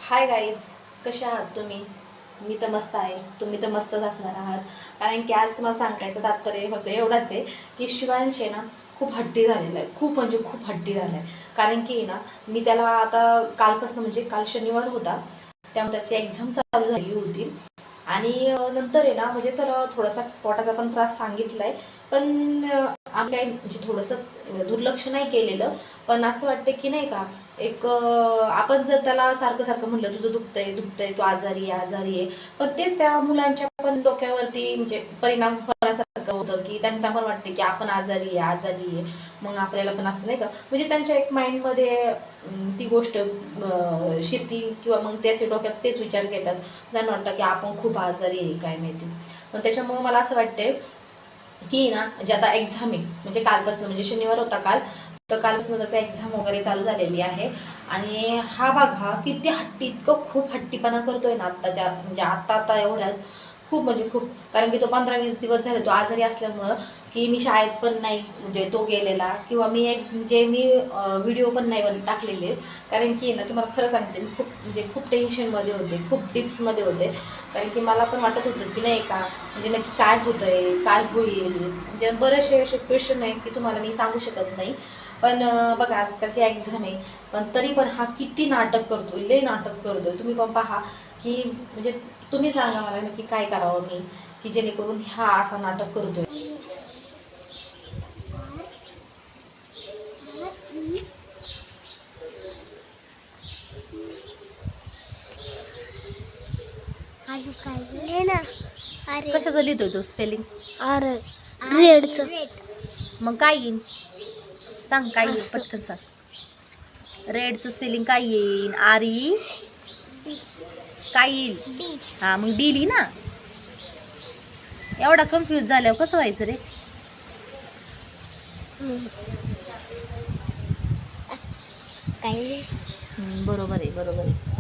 Hi guys, कसे आहात तुम्ही? मी तर मस्त आहे, तुम्ही तर मस्तच असणार आहात. कारण की आज तुम्हाला सांगायचं तात्पर्य होतं एवढंच आहे की शिवांश आहे ना खूप हट्टी झालेला आहे, खूप म्हणजे खूप हट्टी झाला आहे. कारण की ना मी त्याला आता कालपासून म्हणजे काल शनिवार होता, त्यामुळे त्याची एक्झाम चालू झाली होती. आणि नंतर आहे ना म्हणजे त्याला थोडासा पोटाचा पण त्रास सांगितलाय. पण आम्ही काही म्हणजे थोडंसं दुर्लक्ष नाही केलेलं. पण असं वाटतं की नाही का, एक आपण जर त्याला सारखं सारखं म्हणलं तुझं दुखतंय दुखतंय, तू आजारी आहे आजारी आहे, पण तेच त्या मुलांच्या पण डोक्यावरती म्हणजे परिणाम होण्यासारखं होतं की त्यांना पण वाटते की आपण आजारी आहे आजारी आहे. मग आपल्याला पण असं नाही का म्हणजे त्यांच्या एक माइंडमध्ये ती गोष्ट शिरती किंवा मग ते असे डोक्यात तेच विचार घेतात. त्यांना वाटतं की आपण खूप आजारी आहे काय माहिती. पण त्याच्यामुळे मला असं वाटतंय की ना म्हणजे आता एक्झाम आहे म्हणजे कालपासून म्हणजे शनिवार होता काल, तर कालपासून त्याचा एक्झाम वगैरे चालू झालेली आहे. आणि हा बघा किती हट्टी, इतकं खूप हट्टीपणा करतोय ना आत्ताच्या म्हणजे आता एवढ्यात खूप म्हणजे खूप. कारण की तो 15-20 दिवस झाले तो आजारी असल्यामुळं की मी शाळेत पण नाही म्हणजे तो गेलेला, किंवा मी एक म्हणजे मी व्हिडिओ पण नाही टाकलेले. कारण की ना तुम्हाला खरं सांगते मी खूप म्हणजे खूप टेन्शनमध्ये होते, खूप टिप्समध्ये होते. कारण की मला पण वाटत होतं की नाही का म्हणजे नक्की काय होतंय काय होईल, म्हणजे बरेचसे असे क्वेश्चन आहे की तुम्हाला मी सांगू शकत नाही. पण बघा आज त्याची एक्झाम आहे, पण तरी पण हा किती नाटक करतोय, लय नाटक करतोय. तुम्ही पण पहा की म्हणजे तुम्ही सांगा मला नक्की काय करावं मी की जेणेकरून हा असा नाटक करतोय. ना. अरे कशाचं लिहितोय तो स्पेलिंग? अरे रेडचं. मग काय येईल सांग, काय येईल पटकन सांग. रेडचं स्पेलिंग काय येईल? आरी काय येईल? डी. हा मग डी लिही ना. एवढा कन्फ्यूज झाल्यावर कसं व्हायचं रे? काय बरोबर आहे बरोबर आहे.